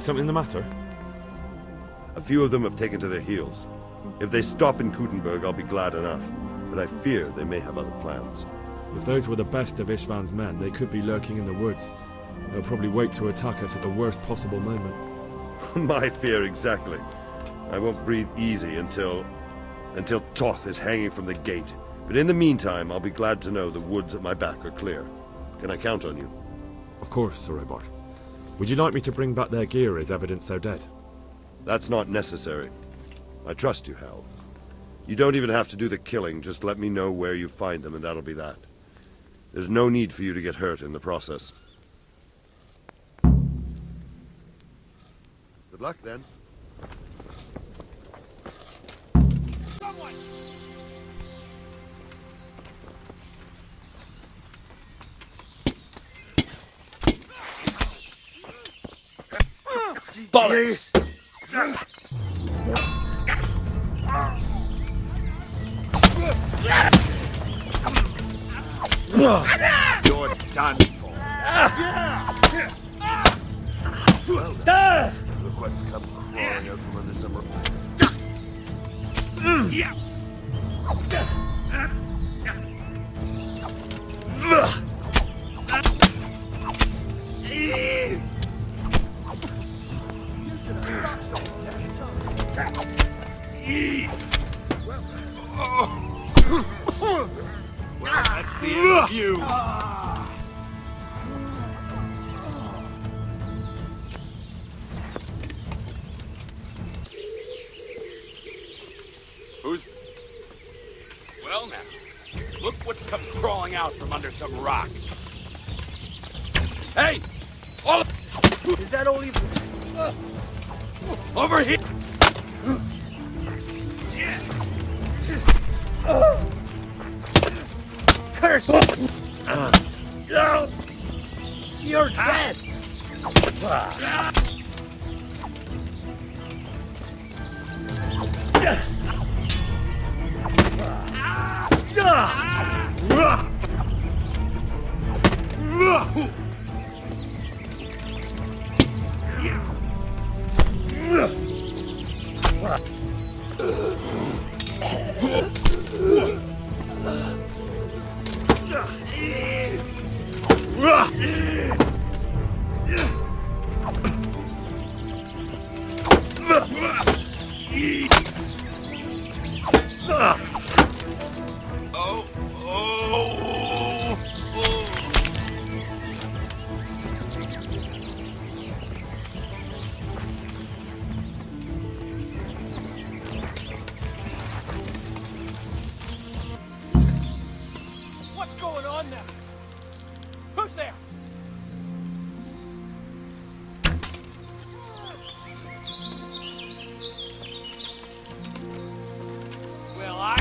something the matter? A few of them have taken to their heels. If they stop in Kuttenberg, I'll be glad enough. But I fear they may have other plans. If those were the best of Istvan's men, they could be lurking in the woods. They'll probably wait to attack us at the worst possible moment. My fear exactly. I won't breathe easy until Toth is hanging from the gate. But in the meantime, I'll be glad to know the woods at my back are clear. Can I count on you? Of course, Sir Robert. Would you like me to bring back their gear as evidence they're dead? That's not necessary. I trust you, Hal. You don't even have to do the killing, just let me know where you find them and that'll be that. There's no need for you to get hurt in the process. Good luck, then. Bollocks! You're done for. Well done. Look what's come crawling out from under some rock. Well, that's the end of you. Who's... Well now, look what's come crawling out from under some rock. Hey! All of... Is that all you've... Over here! Curse! You're dead! What's going on now? Who's there? Well,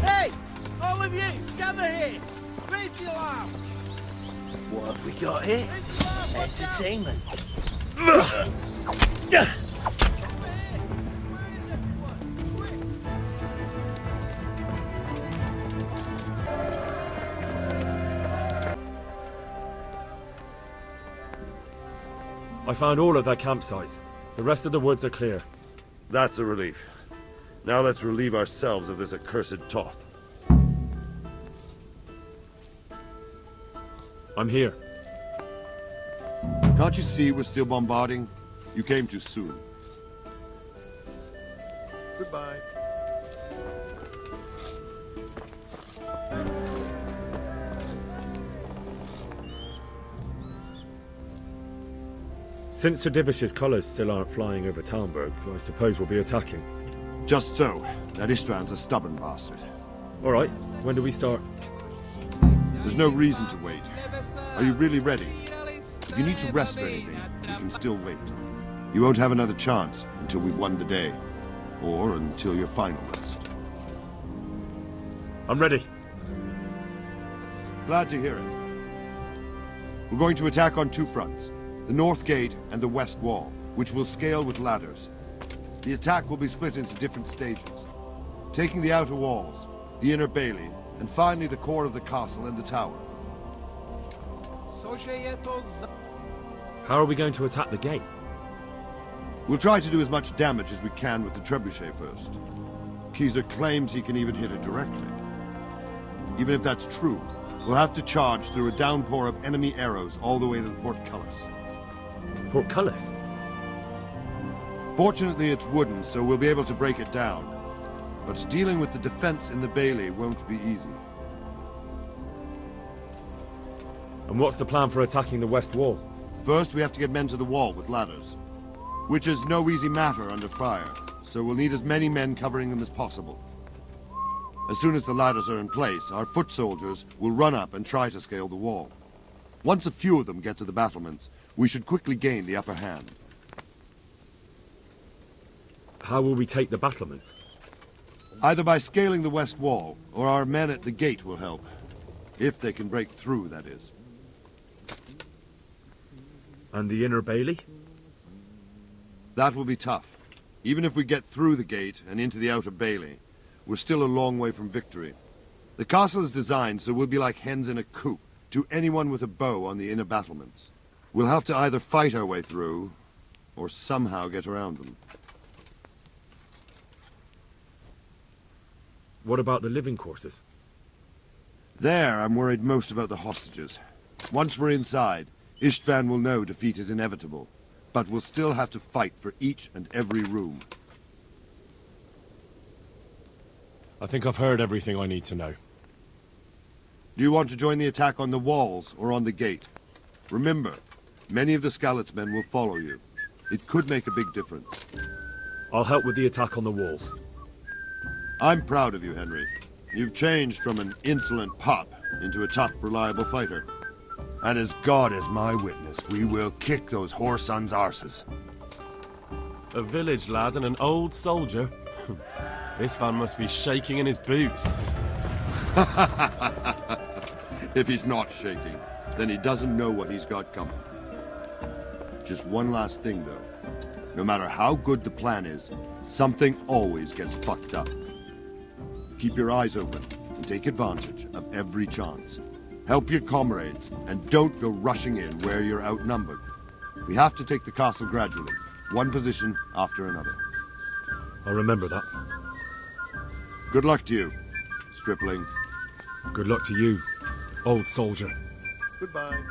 Hey! All of you, gather here! Raise the alarm! What have we got here? Raise the alarm! Watch out! Entertainment. I found all of their campsites. The rest of the woods are clear. That's a relief. Now let's relieve ourselves of this accursed Toth. I'm here. Can't you see we're still bombarding? You came too soon. Goodbye. Since Sir Divish's colours still aren't flying over Talmberg, I suppose we'll be attacking. Just so. That Istvan's a stubborn bastard. Alright, when do we start? There's no reason to wait. Are you really ready? If you need to rest or anything, we can still wait. You won't have another chance until we've won the day. Or until your final rest. I'm ready. Glad to hear it. We're going to attack on two fronts. The north gate and the west wall, which will scale with ladders. The attack will be split into different stages. Taking the outer walls, the inner bailey, and finally the core of the castle and the tower. How are we going to attack the gate? We'll try to do as much damage as we can with the trebuchet first. Kaiser claims he can even hit it directly. Even if that's true, we'll have to charge through a downpour of enemy arrows all the way to the portcullis. Portcullis? Fortunately, it's wooden, so we'll be able to break it down. But dealing with the defense in the bailey won't be easy. And what's the plan for attacking the west wall? First, we have to get men to the wall with ladders. Which is no easy matter under fire, so we'll need as many men covering them as possible. As soon as the ladders are in place, our foot soldiers will run up and try to scale the wall. Once a few of them get to the battlements, we should quickly gain the upper hand. How will we take the battlements? Either by scaling the west wall, or our men at the gate will help. If they can break through, that is. And the inner bailey? That will be tough. Even if we get through the gate and into the outer bailey, we're still a long way from victory. The castle is designed so we'll be like hens in a coop to anyone with a bow on the inner battlements. We'll have to either fight our way through, or somehow get around them. What about the living quarters? There, I'm worried most about the hostages. Once we're inside, Istvan will know defeat is inevitable, but we'll still have to fight for each and every room. I think I've heard everything I need to know. Do you want to join the attack on the walls or on the gate? Remember, many of the Skalitz men will follow you. It could make a big difference. I'll help with the attack on the walls. I'm proud of you, Henry. You've changed from an insolent pup into a tough, reliable fighter. And as God is my witness, we will kick those whore sons' arses. A village lad and an old soldier? This man must be shaking in his boots. If he's not shaking, then he doesn't know what he's got coming. Just one last thing, though. No matter how good the plan is, something always gets fucked up. Keep your eyes open and take advantage of every chance. Help your comrades, and don't go rushing in where you're outnumbered. We have to take the castle gradually, one position after another. I'll remember that. Good luck to you, stripling. Good luck to you, old soldier. Goodbye.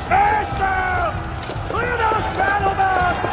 Smash them! Clear those battlements!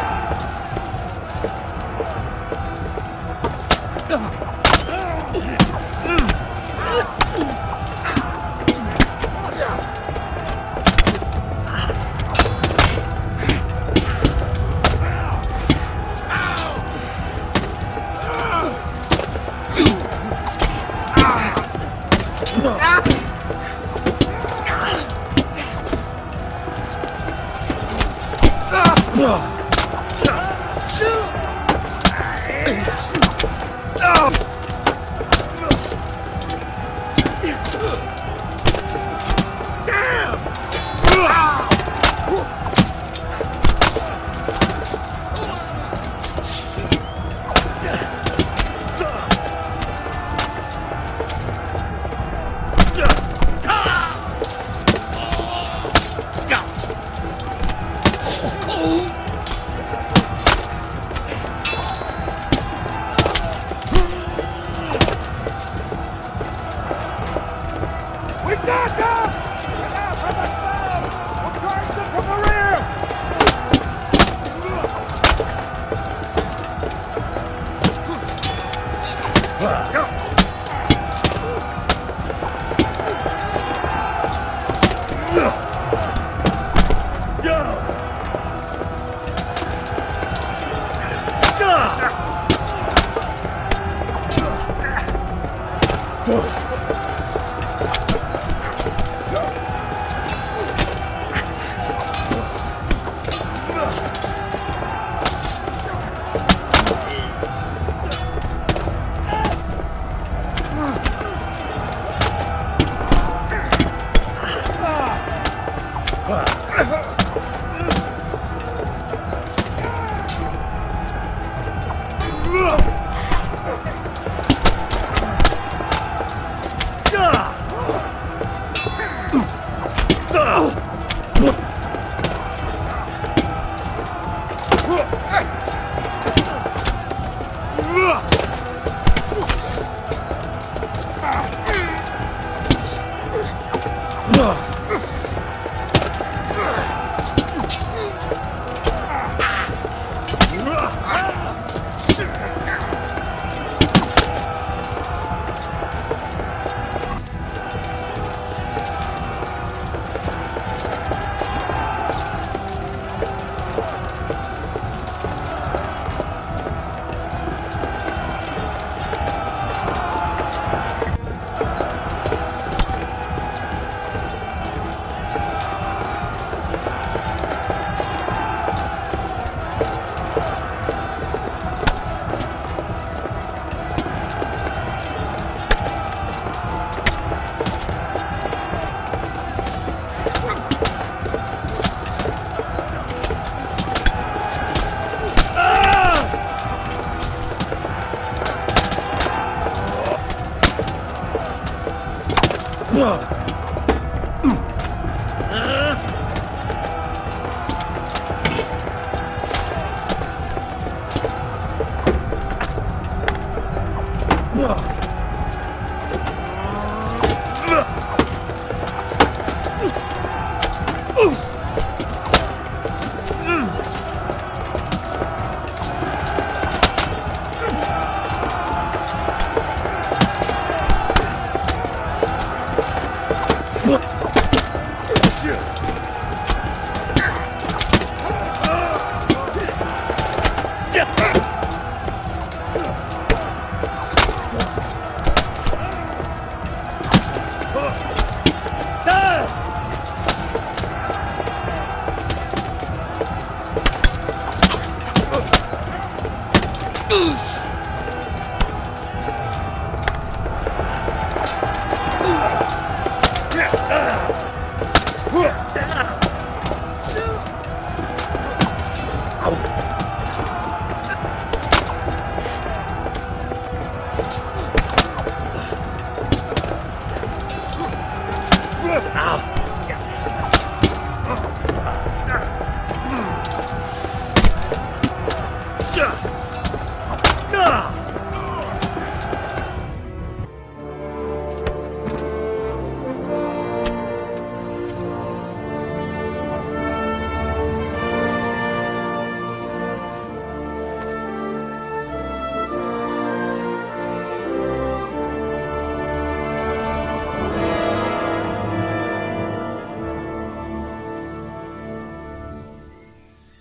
We got them! And now for the sound! We'll charge them from the rear!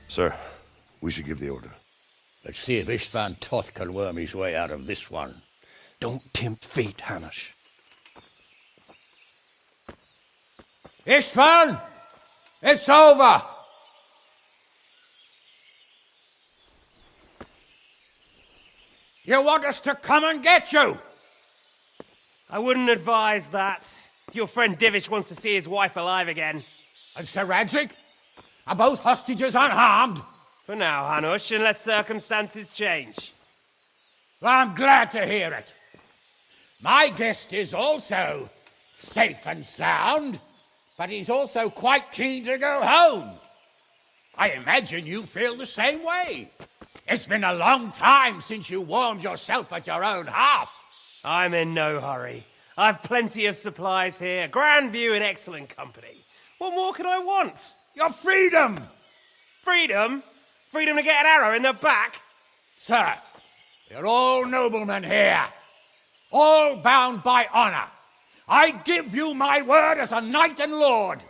Sir, we should give the order. Let's see if Istvan Toth can worm his way out of this one. Don't tempt fate, Hanush. Istvan! It's over! You want us to come and get you? I wouldn't advise that. Your friend Divish wants to see his wife alive again. And Sir Radzig? Are both hostages unharmed? For now, Hanush, unless circumstances change. Well, I'm glad to hear it. My guest is also safe and sound, but he's also quite keen to go home. I imagine you feel the same way. It's been a long time since you warmed yourself at your own hearth. I'm in no hurry. I've plenty of supplies here, grand view and excellent company. What more could I want? Your freedom! Freedom? Freedom to get an arrow in the back? Sir, you're all noblemen here, all bound by honor. I give you my word as a knight and lord,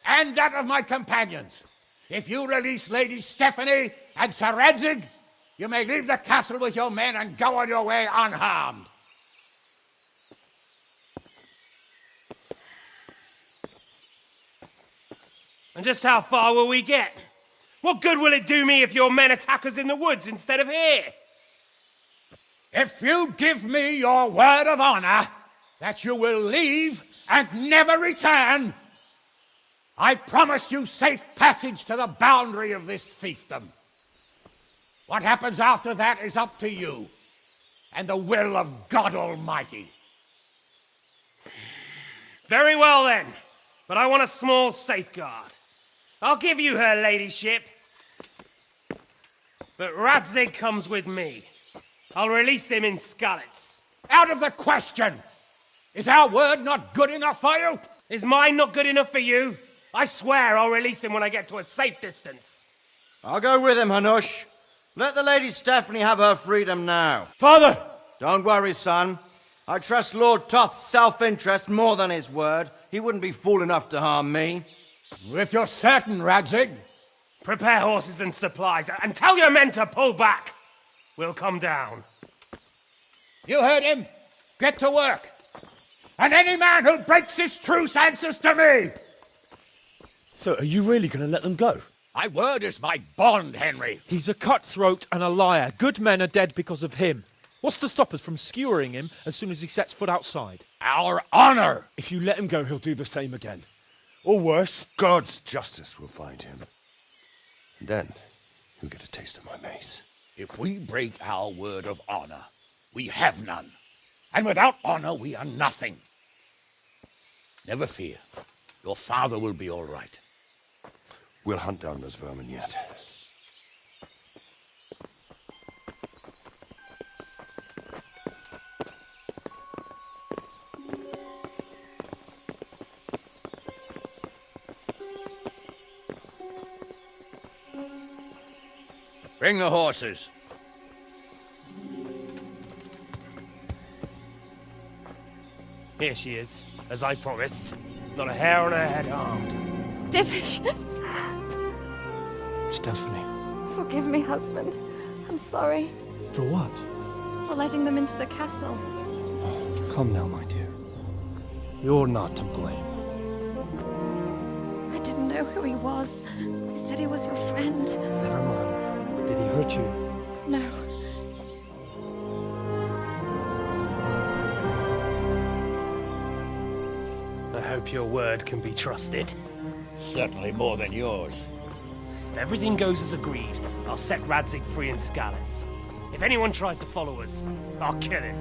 and that of my companions. If you release Lady Stephanie and Sir Radzig, you may leave the castle with your men and go on your way unharmed. And just how far will we get? What good will it do me if your men attack us in the woods instead of here? If you give me your word of honor that you will leave and never return, I promise you safe passage to the boundary of this fiefdom. What happens after that is up to you and the will of God Almighty. Very well then, but I want a small safeguard. I'll give you her ladyship, but Radzig comes with me. I'll release him in Skalitz. Out of the question! Is our word not good enough for you? Is mine not good enough for you? I swear I'll release him when I get to a safe distance. I'll go with him, Hanush. Let the Lady Stephanie have her freedom now. Father! Don't worry, son. I trust Lord Toth's self-interest more than his word. He wouldn't be fool enough to harm me. If you're certain, Radzig. Prepare horses and supplies, and tell your men to pull back. We'll come down. You heard him. Get to work. And any man who breaks this truce answers to me. So are you really going to let them go? My word is my bond, Henry. He's a cutthroat and a liar. Good men are dead because of him. What's to stop us from skewering him as soon as he sets foot outside? Our honor. If you let him go, he'll do the same again. Or worse. God's justice will find him. And then he'll get a taste of my mace. If we break our word of honor, we have none. And without honor, we are nothing. Never fear. Your father will be all right. We'll hunt down those vermin yet. Bring the horses. Here she is, as I promised. Not a hair on her head harmed. Divish! Stephanie. Forgive me, husband. I'm sorry For what? for letting them into the castle. Come now, my dear. You're not to blame. I didn't know who he was. He said he was your friend. Never mind. Did he hurt you? No. I hope your word can be trusted. Certainly more than yours. If everything goes as agreed, I'll set Radzig free in Skalitz. If anyone tries to follow us, I'll kill him.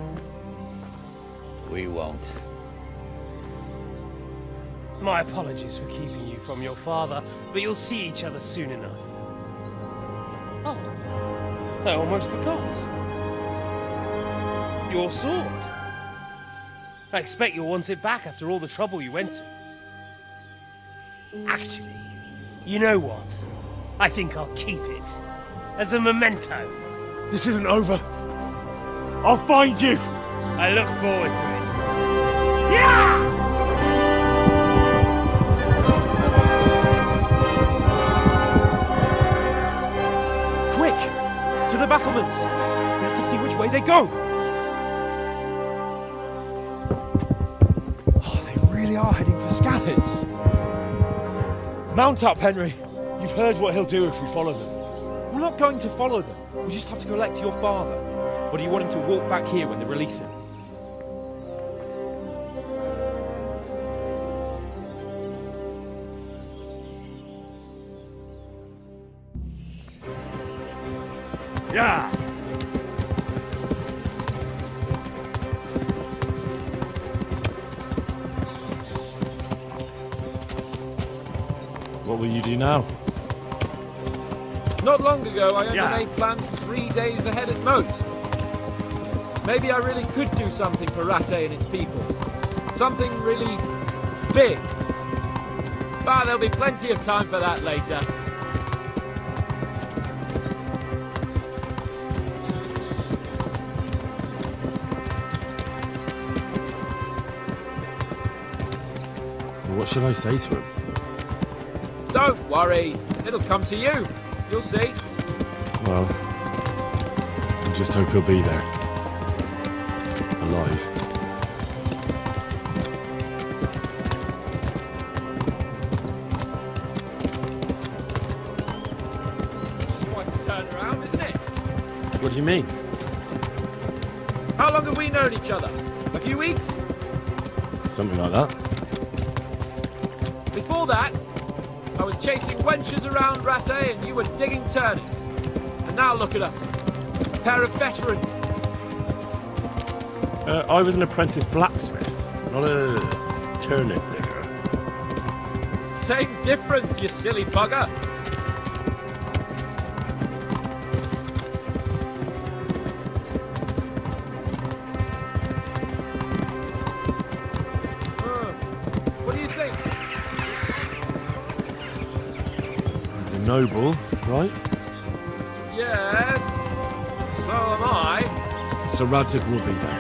We won't. My apologies for keeping you from your father, but you'll see each other soon enough. Oh, I almost forgot. Your sword? I expect you'll want it back after all the trouble you went to. Actually, you know what? I think I'll keep it. As a memento. This isn't over. I'll find you. I look forward to it. Yeah! Quick! To the battlements! We have to see which way they go! Oh, they really are heading for Scallops. Mount up, Henry. You've heard what he'll do if we follow them. We're not going to follow them. We just have to collect your father. Or do you want him to walk back here when they release him? Yeah! What will you do now? Not long ago, I only Yeah. made plans 3 days ahead at most. Maybe I really could do something for Rattay and its people. Something really big. But there'll be plenty of time for that later. What should I say to him? Don't worry, it'll come to you. You'll see. Well, I just hope he'll be there. Alive. This is quite a turnaround, isn't it? What do you mean? How long have we known each other? A few weeks? Something like that. Before that, I was chasing wenches around Rattay and you were digging turnips. And now look at us. A pair of veterans. I was an apprentice blacksmith, not a turnip digger. Same difference, you silly bugger. What do you think? He's a noble, right? Yes, so am I. So Radzig will be there.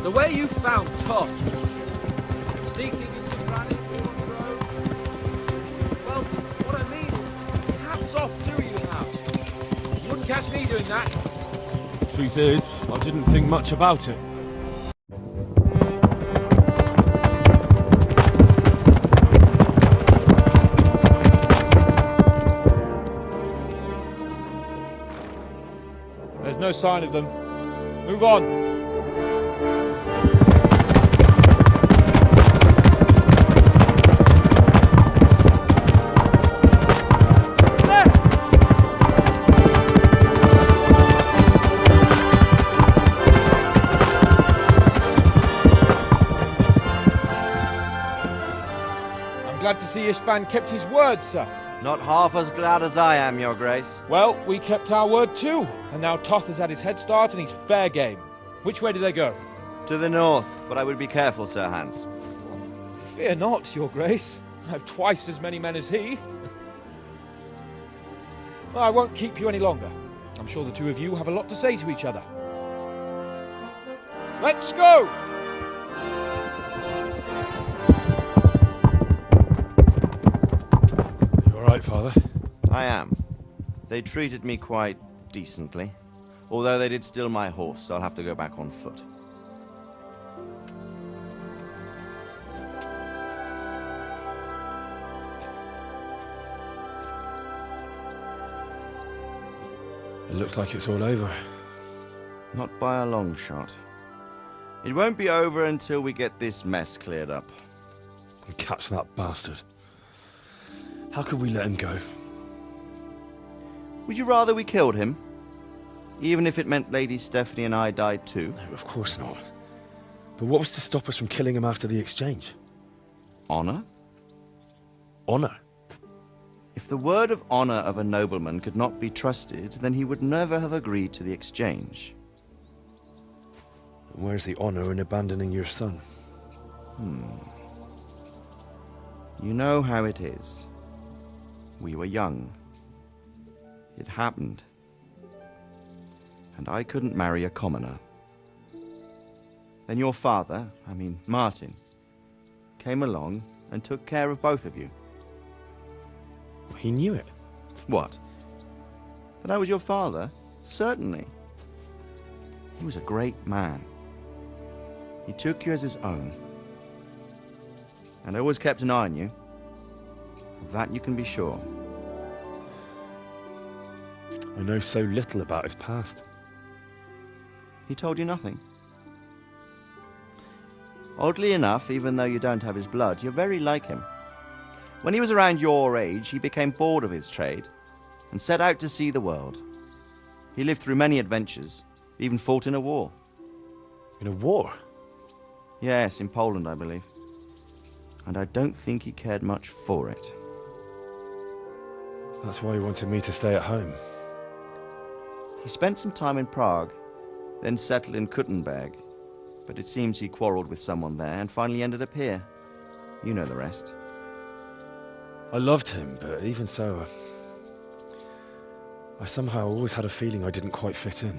The way you found Todd, sneaking into Granite Road, well, what I mean is, hats off to you now. You wouldn't catch me doing that. Truth is, I didn't think much about it. There's no sign of them. Move on. Glad to see Istvan kept his word, sir. Not half as glad as I am, Your Grace. Well, we kept our word too, and now Toth has had his head start and he's fair game. Which way do they go? To the north, but I would be careful, Sir Hans. Fear not, Your Grace. I have twice as many men as he. Well, I won't keep you any longer. I'm sure the two of you have a lot to say to each other. Let's go! Right, Father? I am. They treated me quite decently. Although they did steal my horse, so I'll have to go back on foot. It looks like it's all over. Not by a long shot. It won't be over until we get this mess cleared up. And catch that bastard. How could we let him go? Would you rather we killed him? Even if it meant Lady Stephanie and I died too? No, of course not. But what was to stop us from killing him after the exchange? honor? Honor? If the word of honor of a nobleman could not be trusted, then he would never have agreed to the exchange. And where's the honor in abandoning your son? You know how it is. We were young. It happened. And I couldn't marry a commoner. Then your father, Martin, came along and took care of both of you. He knew it. What? That I was your father? Certainly. He was a great man. He took you as his own. And always kept an eye on you. Of that you can be sure. I know so little about his past. He told you nothing? Oddly enough, even though you don't have his blood, you're very like him. When he was around your age, he became bored of his trade and set out to see the world. He lived through many adventures, even fought in a war. In a war? Yes, in Poland, I believe. And I don't think he cared much for it. That's why he wanted me to stay at home. He spent some time in Prague, then settled in Kuttenberg. But it seems he quarreled with someone there and finally ended up here. You know the rest. I loved him, but even so, I somehow always had a feeling I didn't quite fit in.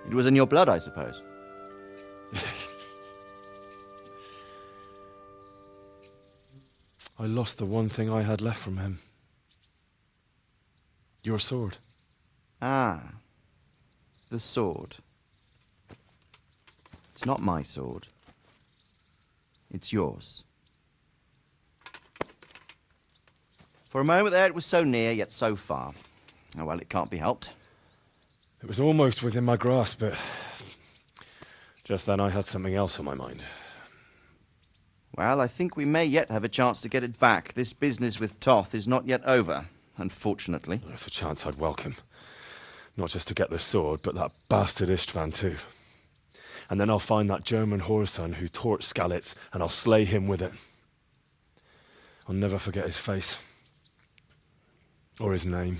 It was in your blood, I suppose. I lost the one thing I had left from him. Your sword. Ah, the sword. It's not my sword. It's yours. For a moment there it was so near, yet so far. Oh well, it can't be helped. It was almost within my grasp, but just then I had something else on my mind. Well, I think we may yet have a chance to get it back. This business with Toth is not yet over, unfortunately. That's a chance I'd welcome. Not just to get the sword, but that bastard Istvan too. And then I'll find that German whoreson who torched Skalitz, and I'll slay him with it. I'll never forget his face. Or his name.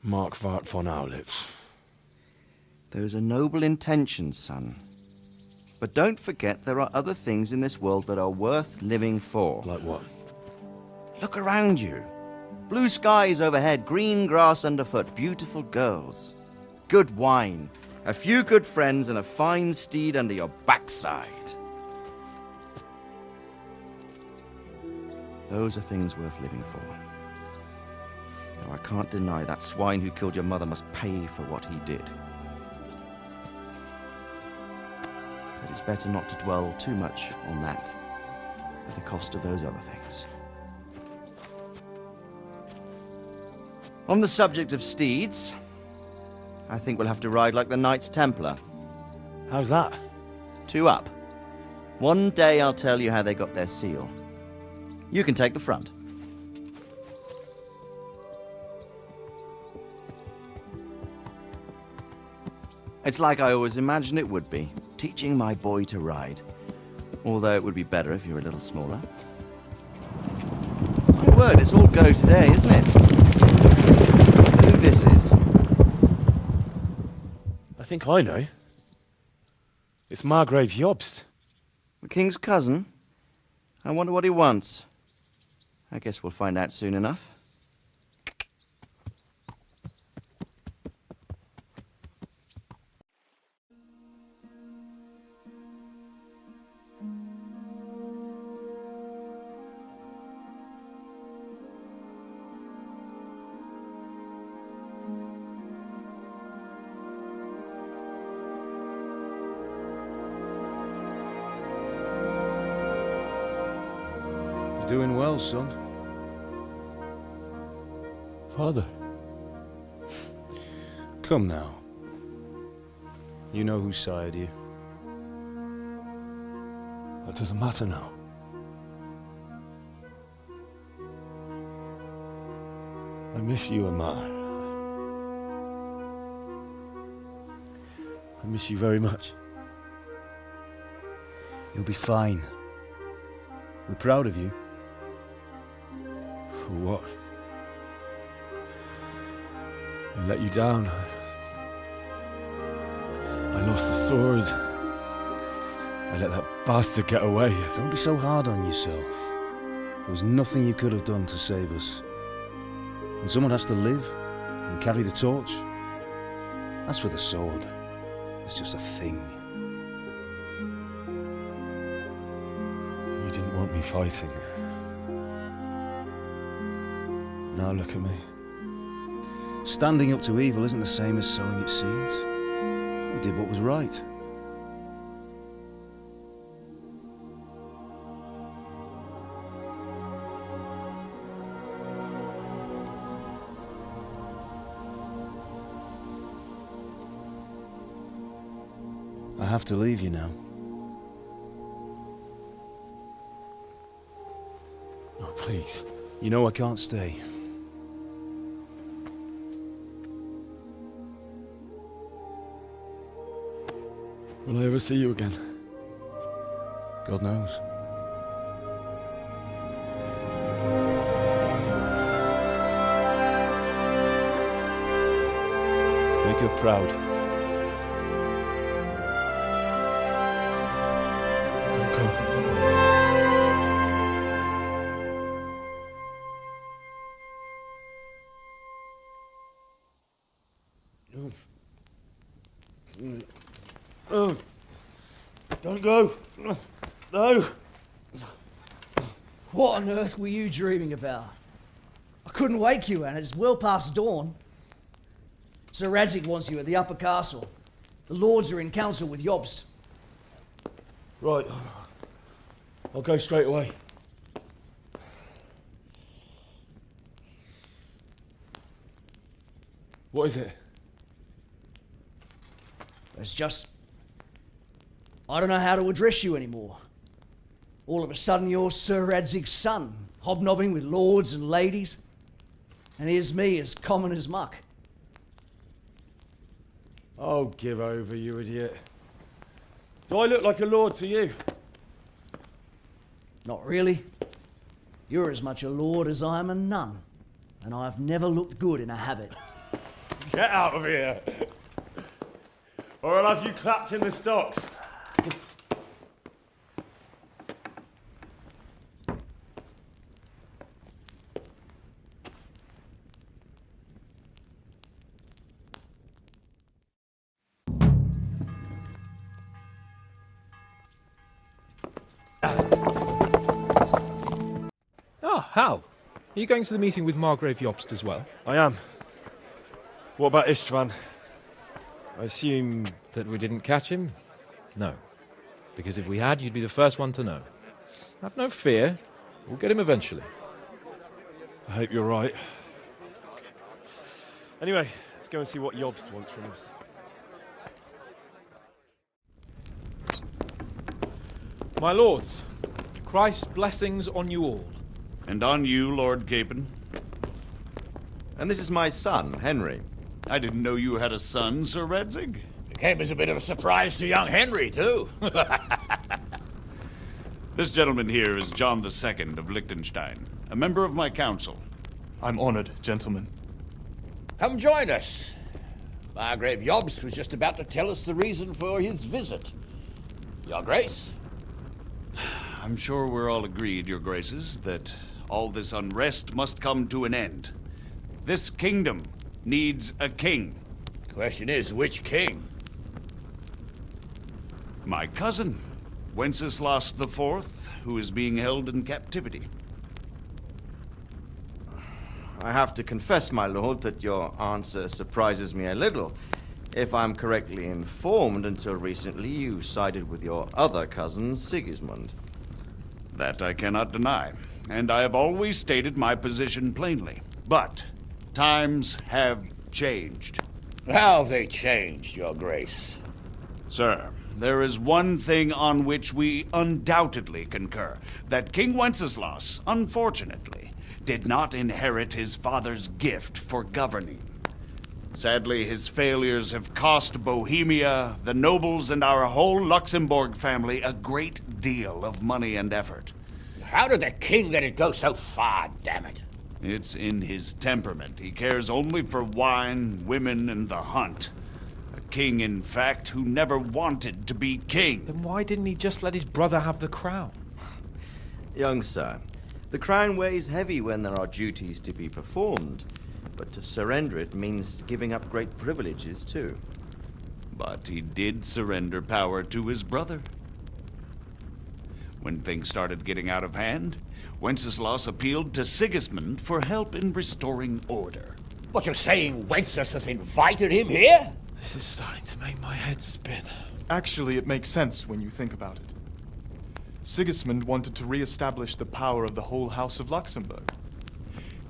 Markwart von Aulitz. Those are noble intentions, son. But don't forget there are other things in this world that are worth living for. Like what? Look around you. Blue skies overhead, green grass underfoot, beautiful girls. Good wine, a few good friends, and a fine steed under your backside. Those are things worth living for. Now, I can't deny that swine who killed your mother must pay for what he did. But it's better not to dwell too much on that at the cost of those other things. On the subject of steeds, I think we'll have to ride like the Knights Templar. How's that? 2 up. One day I'll tell you how they got their seal. You can take the front. It's like I always imagined it would be, teaching my boy to ride. Although it would be better if you were a little smaller. My word, it's all go today, isn't it? Who this is? I think I know. It's Margrave Jobst. The king's cousin? I wonder what he wants. I guess we'll find out soon enough. Doing well, son. Father. Come now. You know who sired you. That doesn't matter now. I miss you, Amar. I miss you very much. You'll be fine. We're proud of you. For what? I let you down. I lost the sword. I let that bastard get away. Don't be so hard on yourself. There was nothing you could have done to save us. And someone has to live and carry the torch. As for the sword, it's just a thing. You didn't want me fighting. Now look at me. Standing up to evil isn't the same as sowing its seeds. You did what was right. I have to leave you now. Oh, please. You know I can't stay. Will I ever see you again? God knows. Make her proud. Oh, don't go. No. What on earth were you dreaming about? I couldn't wake you, and it's well past dawn. Sir Radzig wants you at the upper castle. The lords are in council with Jobst. Right. I'll go straight away. What is it? It's just... I don't know how to address you anymore. All of a sudden you're Sir Radzig's son, hobnobbing with lords and ladies. And here's me, as common as muck. Oh, give over, you idiot. Do I look like a lord to you? Not really. You're as much a lord as I am a nun. And I've never looked good in a habit. Get out of here! Or I'll have you clapped in the stocks. Hal, are you going to the meeting with Margrave Jobst as well? I am. What about Istvan? I assume... That we didn't catch him? No. Because if we had, you'd be the first one to know. Have no fear. We'll get him eventually. I hope you're right. Anyway, let's go and see what Jobst wants from us. My lords, Christ's blessings on you all. And on you, Lord Capon. And this is my son, Henry. I didn't know you had a son, Sir Radzig. It came as a bit of a surprise to young Henry, too. This gentleman here is John II of Liechtenstein, a member of my council. I'm honored, gentlemen. Come join us. Margrave Jobst was just about to tell us the reason for his visit. Your Grace? I'm sure we're all agreed, Your Graces, that all this unrest must come to an end. This kingdom needs a king. The question is, which king? My cousin, Wenceslas IV, who is being held in captivity. I have to confess, my lord, that your answer surprises me a little. If I'm correctly informed, until recently you sided with your other cousin, Sigismund. That I cannot deny, and I have always stated my position plainly. But times have changed. How have they changed, Your Grace? Sir, there is one thing on which we undoubtedly concur. That King Wenceslas, unfortunately, did not inherit his father's gift for governing. Sadly, his failures have cost Bohemia, the nobles, and our whole Luxembourg family a great deal of money and effort. How did the king let it go so far, damn it? It's in his temperament. He cares only for wine, women, and the hunt. A king, in fact, who never wanted to be king. Then why didn't he just let his brother have the crown? Young sir, the crown weighs heavy when there are duties to be performed, but to surrender it means giving up great privileges too. But he did surrender power to his brother. When things started getting out of hand, Wenceslas appealed to Sigismund for help in restoring order. What, you're saying Wenceslas has invited him here? This is starting to make my head spin. Actually, it makes sense when you think about it. Sigismund wanted to re-establish the power of the whole House of Luxembourg.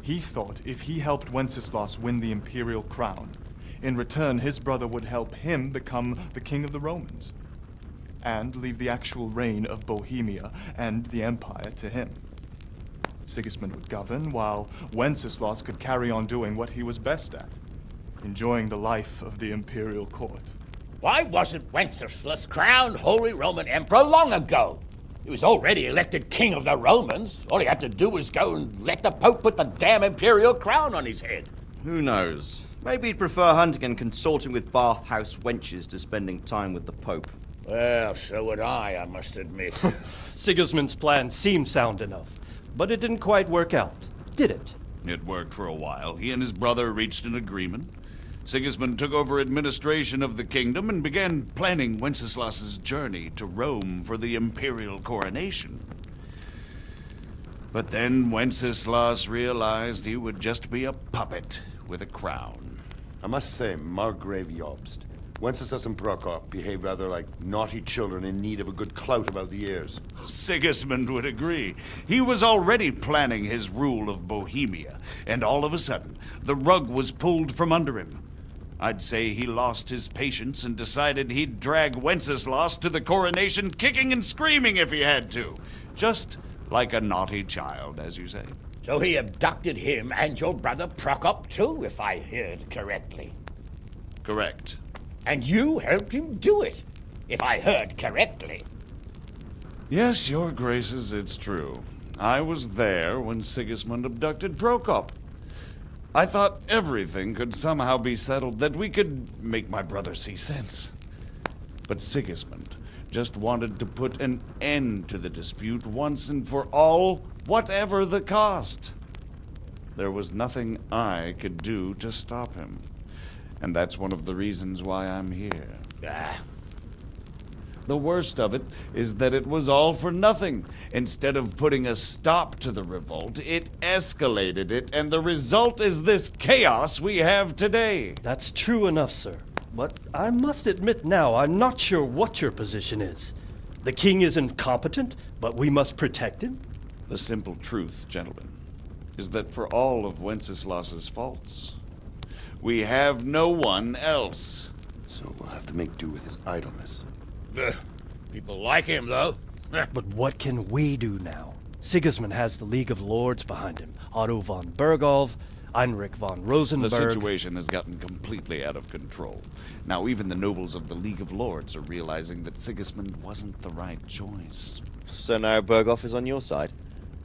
He thought if he helped Wenceslas win the imperial crown, in return his brother would help him become the king of the Romans, and leave the actual reign of Bohemia and the empire to him. Sigismund would govern, while Wenceslas could carry on doing what he was best at, enjoying the life of the imperial court. Why wasn't Wenceslas crowned Holy Roman Emperor long ago? He was already elected king of the Romans. All he had to do was go and let the Pope put the damn imperial crown on his head. Who knows? Maybe he'd prefer hunting and consorting with bathhouse wenches to spending time with the Pope. Well, so would I must admit. Sigismund's plan seemed sound enough, but it didn't quite work out, did it? It worked for a while. He and his brother reached an agreement. Sigismund took over administration of the kingdom and began planning Wenceslas's journey to Rome for the imperial coronation. But then Wenceslas realized he would just be a puppet with a crown. I must say, Margrave Jobst, Wenceslas and Prokop behave rather like naughty children in need of a good clout about the ears. Sigismund would agree. He was already planning his rule of Bohemia, and all of a sudden, the rug was pulled from under him. I'd say he lost his patience and decided he'd drag Wenceslas to the coronation kicking and screaming if he had to. Just like a naughty child, as you say. So he abducted him and your brother Prokop too, if I heard correctly. Correct. And you helped him do it, if I heard correctly. Yes, your graces, it's true. I was there when Sigismund abducted Prokop. I thought everything could somehow be settled, that we could make my brother see sense. But Sigismund just wanted to put an end to the dispute once and for all, whatever the cost. There was nothing I could do to stop him. And that's one of the reasons why I'm here. The worst of it is that it was all for nothing. Instead of putting a stop to the revolt, it escalated it, and the result is this chaos we have today. That's true enough, sir. But I must admit now, I'm not sure what your position is. The king is incompetent, but we must protect him? The simple truth, gentlemen, is that for all of Wenceslas's faults, we have no one else. So we'll have to make do with his idleness. People like him, though. But what can we do now? Sigismund has the League of Lords behind him. Otto von Bergholf, Heinrich von Rosenberg. The situation has gotten completely out of control. Now even the nobles of the League of Lords are realizing that Sigismund wasn't the right choice. So now Bergholf is on your side?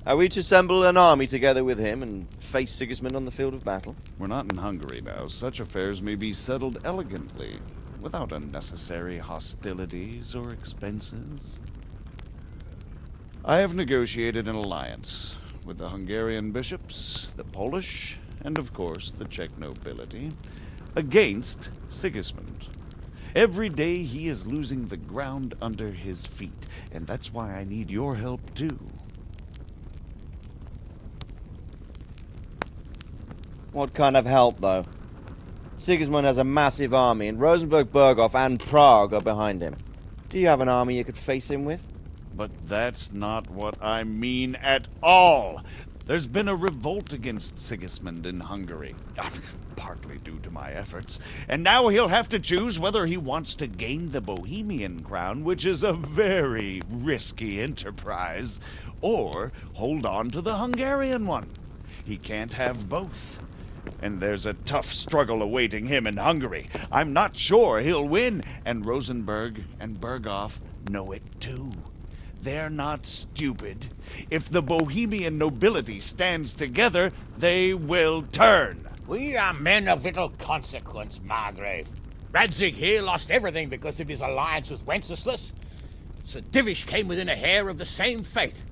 Are we to assemble an army together with him and face Sigismund on the field of battle? We're not in Hungary now. Such affairs may be settled elegantly, without unnecessary hostilities or expenses. I have negotiated an alliance with the Hungarian bishops, the Polish, and of course the Czech nobility, against Sigismund. Every day he is losing the ground under his feet, and that's why I need your help too. What kind of help, though? Sigismund has a massive army, and Rosenberg, Berghof, and Prague are behind him. Do you have an army you could face him with? But that's not what I mean at all. There's been a revolt against Sigismund in Hungary, partly due to my efforts, and now he'll have to choose whether he wants to gain the Bohemian crown, which is a very risky enterprise, or hold on to the Hungarian one. He can't have both. and there's a tough struggle awaiting him in Hungary. I'm not sure he'll win, and Rosenberg and Berghoff know it too. They're not stupid. If the Bohemian nobility stands together, they will turn. We are men of little consequence, Margrave. Radzig here lost everything because of his alliance with Wenceslas. Sir Divish came within a hair of the same fate.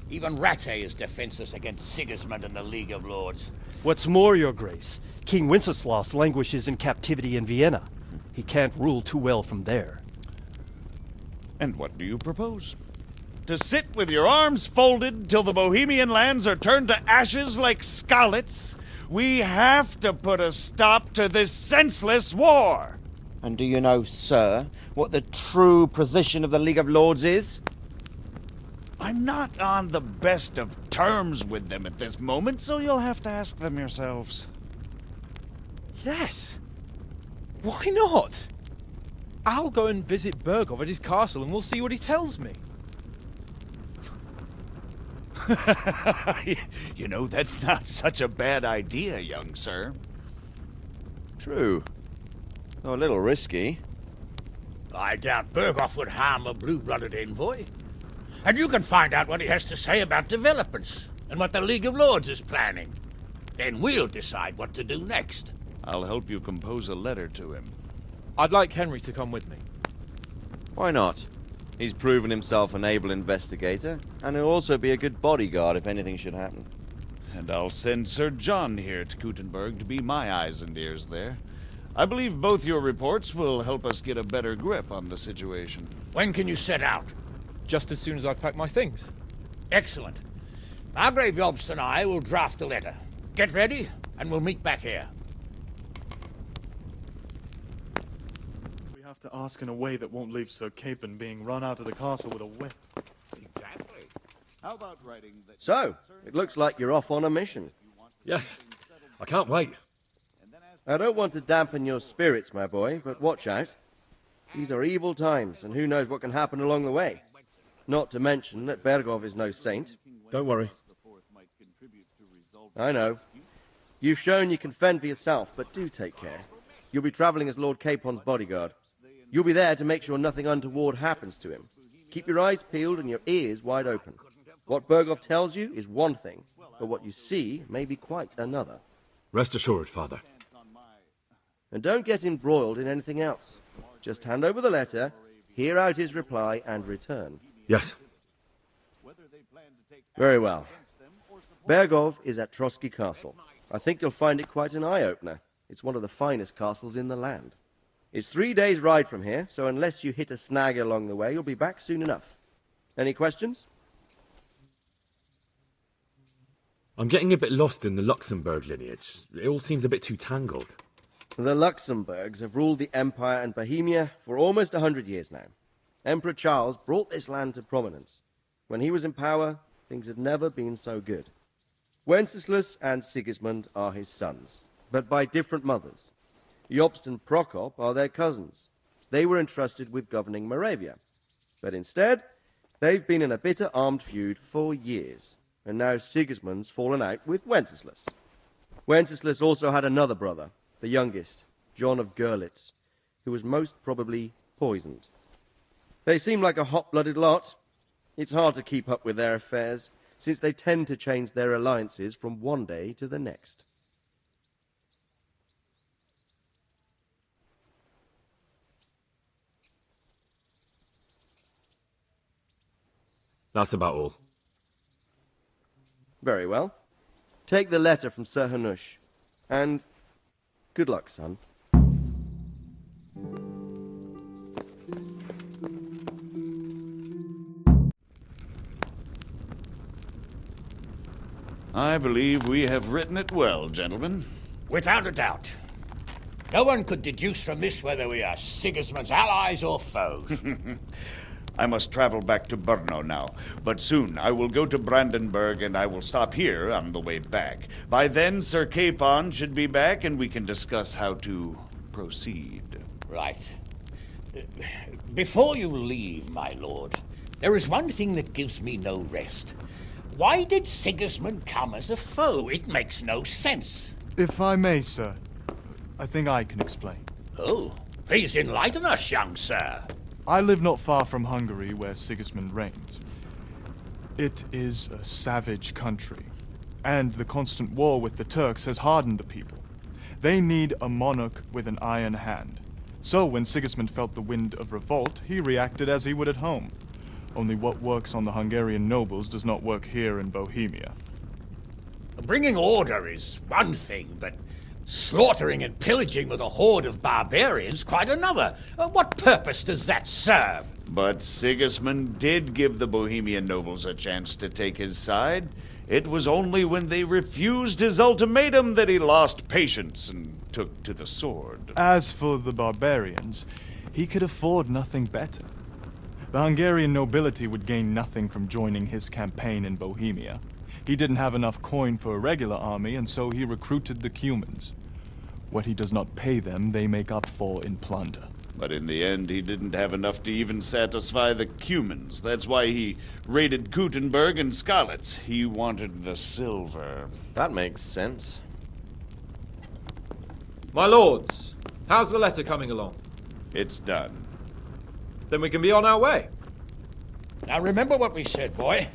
Even Rattay is defenseless against Sigismund and the League of Lords. What's more, Your Grace, King Wenceslas languishes in captivity in Vienna. He can't rule too well from there. And what do you propose? To sit with your arms folded till the Bohemian lands are turned to ashes like Skalitz? We have to put a stop to this senseless war! And do you know, sir, what the true position of the League of Lords is? I'm not on the best of terms with them at this moment, so you'll have to ask them yourselves. Yes. Why not? I'll go and visit Berghoff at his castle and we'll see what he tells me. You know, that's not such a bad idea, young sir. True. Though a little risky. I doubt Berghoff would harm a blue-blooded envoy. And you can find out what he has to say about developments and what the League of Lords is planning. Then we'll decide what to do next. I'll help you compose a letter to him. I'd like Henry to come with me. Why not? He's proven himself an able investigator, and he'll also be a good bodyguard if anything should happen. And I'll send Sir John here to Kuttenberg to be my eyes and ears there. I believe both your reports will help us get a better grip on the situation. When can you set out? Just as soon as I've packed my things. Excellent. Margrave Jobst and I will draft a letter. Get ready, and we'll meet back here. We have to ask in a way that won't leave Sir Capon being run out of the castle with a whip. Exactly. How about writing that... So, it looks like you're off on a mission. Yes, I can't wait. I don't want to dampen your spirits, my boy, but watch out. These are evil times, and who knows what can happen along the way. Not to mention that Berghoff is no saint. Don't worry. I know. You've shown you can fend for yourself, but do take care. You'll be travelling as Lord Capon's bodyguard. You'll be there to make sure nothing untoward happens to him. Keep your eyes peeled and your ears wide open. What Berghoff tells you is one thing, but what you see may be quite another. Rest assured, Father. And don't get embroiled in anything else. Just hand over the letter, hear out his reply, and return. Yes. Very well. Berghoff is at Trotsky Castle. I think you'll find it quite an eye-opener. It's one of the finest castles in the land. It's 3 days' ride from here, so unless you hit a snag along the way, you'll be back soon enough. Any questions? I'm getting a bit lost in the Luxembourg lineage. It all seems a bit too tangled. The Luxembourgs have ruled the Empire and Bohemia for almost 100 years now. Emperor Charles brought this land to prominence. When he was in power, things had never been so good. Wenceslas and Sigismund are his sons, but by different mothers. Jobst and Prokop are their cousins. They were entrusted with governing Moravia. But instead, they've been in a bitter armed feud for years, and now Sigismund's fallen out with Wenceslas. Wenceslas also had another brother, the youngest, John of Görlitz, who was most probably poisoned. They seem like a hot-blooded lot. It's hard to keep up with their affairs, since they tend to change their alliances from one day to the next. That's about all. Very well. Take the letter from Sir Hanush, and good luck, son. I believe we have written it well, gentlemen. Without a doubt. No one could deduce from this whether we are Sigismund's allies or foes. I must travel back to Brno now, but soon I will go to Brandenburg and I will stop here on the way back. By then, Sir Capon should be back and we can discuss how to proceed. Right. Before you leave, my lord, there is one thing that gives me no rest. Why did Sigismund come as a foe? It makes no sense. If I may, sir, I think I can explain. Oh, please enlighten us, young sir. I live not far from Hungary, where Sigismund reigns. It is a savage country, and the constant war with the Turks has hardened the people. They need a monarch with an iron hand. So when Sigismund felt the wind of revolt, he reacted as he would at home. Only what works on the Hungarian nobles does not work here in Bohemia. Bringing order is one thing, but slaughtering and pillaging with a horde of barbarians quite another. What purpose does that serve? But Sigismund did give the Bohemian nobles a chance to take his side. It was only when they refused his ultimatum that he lost patience and took to the sword. As for the barbarians, he could afford nothing better. The Hungarian nobility would gain nothing from joining his campaign in Bohemia. He didn't have enough coin for a regular army, and so he recruited the Cumans. What he does not pay them, they make up for in plunder. But in the end, he didn't have enough to even satisfy the Cumans. That's why he raided Gutenberg and Skalitz. He wanted the silver. That makes sense. My lords, how's the letter coming along? It's done. Then we can be on our way. Now remember what we said, boy.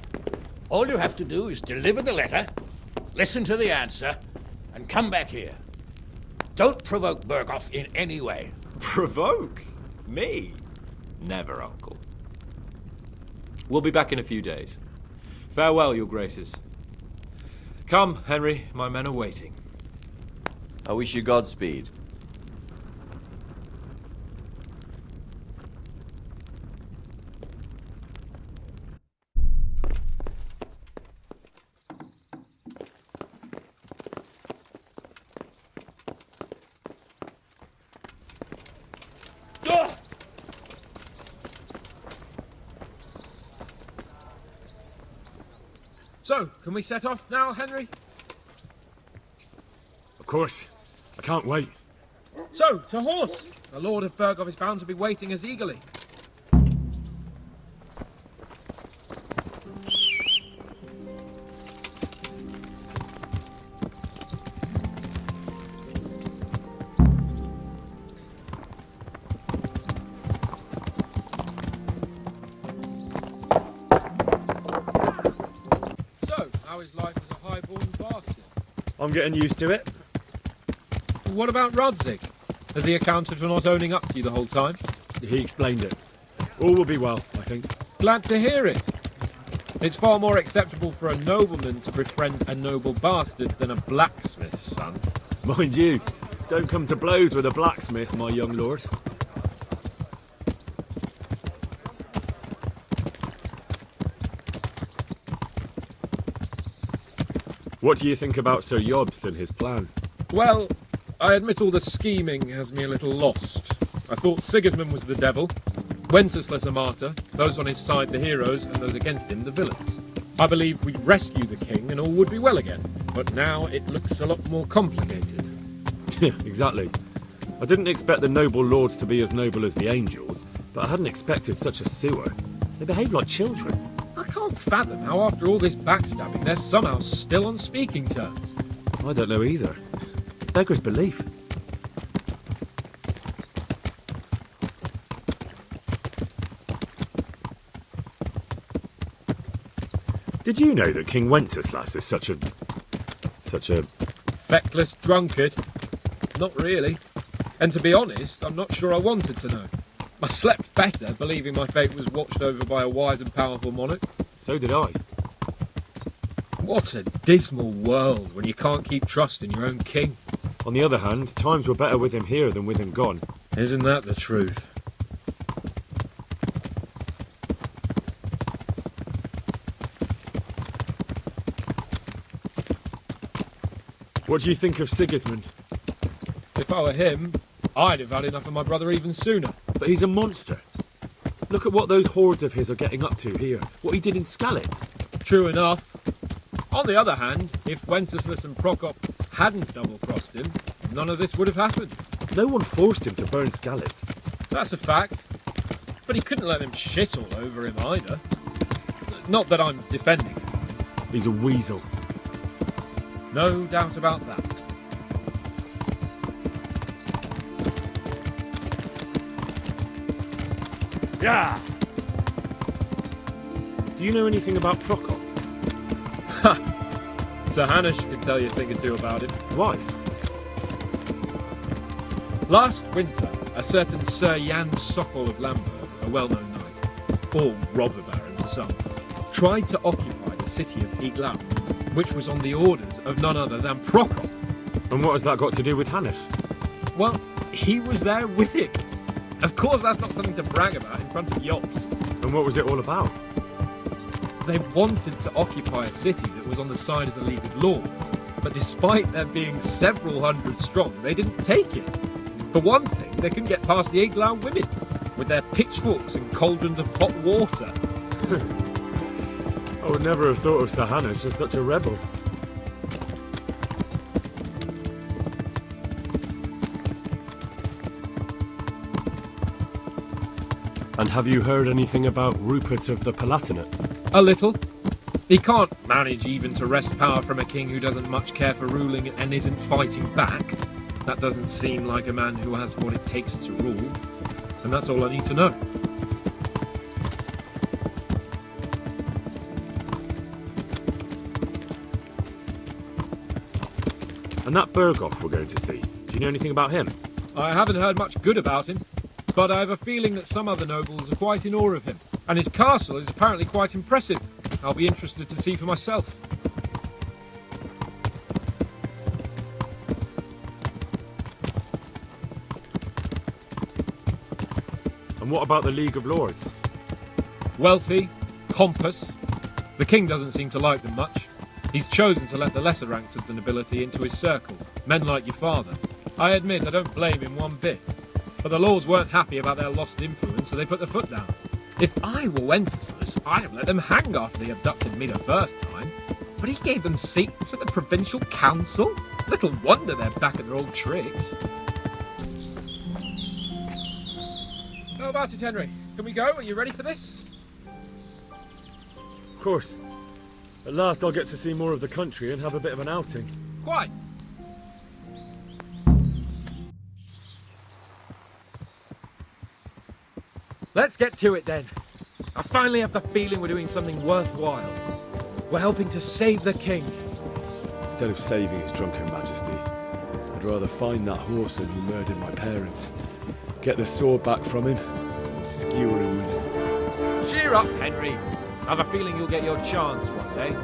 All you have to do is deliver the letter, listen to the answer, and come back here. Don't provoke Berghoff in any way. Provoke? Me? Never, Uncle. We'll be back in a few days. Farewell, your graces. Come, Henry, my men are waiting. I wish you Godspeed. So, can we set off now, Henry? Of course. I can't wait. So, to horse! The Lord of Berghoff is bound to be waiting us eagerly. I'm getting used to it. What about Radzig? Has he accounted for not owning up to you the whole time? He explained it. All will be well, I think. Glad to hear it. It's far more acceptable for a nobleman to befriend a noble bastard than a blacksmith's son. Mind you, don't come to blows with a blacksmith, my young lord. What do you think about Sir Jobst and his plan? Well, I admit all the scheming has me a little lost. I thought Sigismund was the devil, Wenceslas a martyr, those on his side the heroes, and those against him the villains. I believed we'd rescue the king and all would be well again, but now it looks a lot more complicated. Yeah, exactly. I didn't expect the noble lords to be as noble as the angels, but I hadn't expected such a sewer. They behave like children. I can't fathom how after all this backstabbing they're somehow still on speaking terms. I don't know either. Beggar's belief. Did you know that King Wenceslas is such a feckless drunkard? Not really. And to be honest, I'm not sure I wanted to know. I slept better believing my fate was watched over by a wise and powerful monarch. So did I. What a dismal world when you can't keep trust in your own king. On the other hand, times were better with him here than with him gone. Isn't that the truth? What do you think of Sigismund? If I were him, I'd have had enough of my brother even sooner. But he's a monster. Look at what those hordes of his are getting up to here. What he did in Skalitz. True enough. On the other hand, if Wenceslas and Prokop hadn't double-crossed him, none of this would have happened. No one forced him to burn Skalitz. That's a fact. But he couldn't let them shit all over him either. Not that I'm defending him. He's a weasel. No doubt about that. Yeah. Do you know anything about Prokop? Sir Hanush can tell you a thing or two about him. Why? Last winter, a certain Sir Jan Sokol of Lamberg, a well-known knight, or robber baron to some, tried to occupy the city of Iglau, which was on the orders of none other than Prokop. And what has that got to do with Hanush? Well, he was there with it. Of course, that's not something to brag about in front of Yops. And what was it all about? They wanted to occupy a city that was on the side of the League of Lords, but despite there being several hundred strong, they didn't take it. For one thing, they couldn't get past the Iglau women, with their pitchforks and cauldrons of hot water. I would never have thought of Sir Hanush as such a rebel. And have you heard anything about Rupert of the Palatinate? A little. He can't manage even to wrest power from a king who doesn't much care for ruling and isn't fighting back. That doesn't seem like a man who has what it takes to rule. And that's all I need to know. And that Berghoff we're going to see, do you know anything about him? I haven't heard much good about him, but I have a feeling that some other nobles are quite in awe of him. And his castle is apparently quite impressive. I'll be interested to see for myself. And what about the League of Lords? Wealthy, pompous. The king doesn't seem to like them much. He's chosen to let the lesser ranks of the nobility into his circle, men like your father. I admit I don't blame him one bit. But the lords weren't happy about their lost influence, so they put their foot down. If I were Wenceslas, I'd have let them hang after they abducted me the first time. But he gave them seats at the provincial council. Little wonder they're back at their old tricks. How about it, Henry? Can we go? Are you ready for this? Of course. At last I'll get to see more of the country and have a bit of an outing. Quite. Let's get to it then. I finally have the feeling we're doing something worthwhile. We're helping to save the king. Instead of saving his drunken majesty, I'd rather find that whoreson who murdered my parents, get the sword back from him, and skewer him with it. Cheer up, Henry. I have a feeling you'll get your chance one day,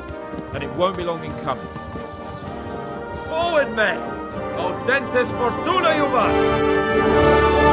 and it won't be long in coming. Forward, men! Audentes fortuna juvat!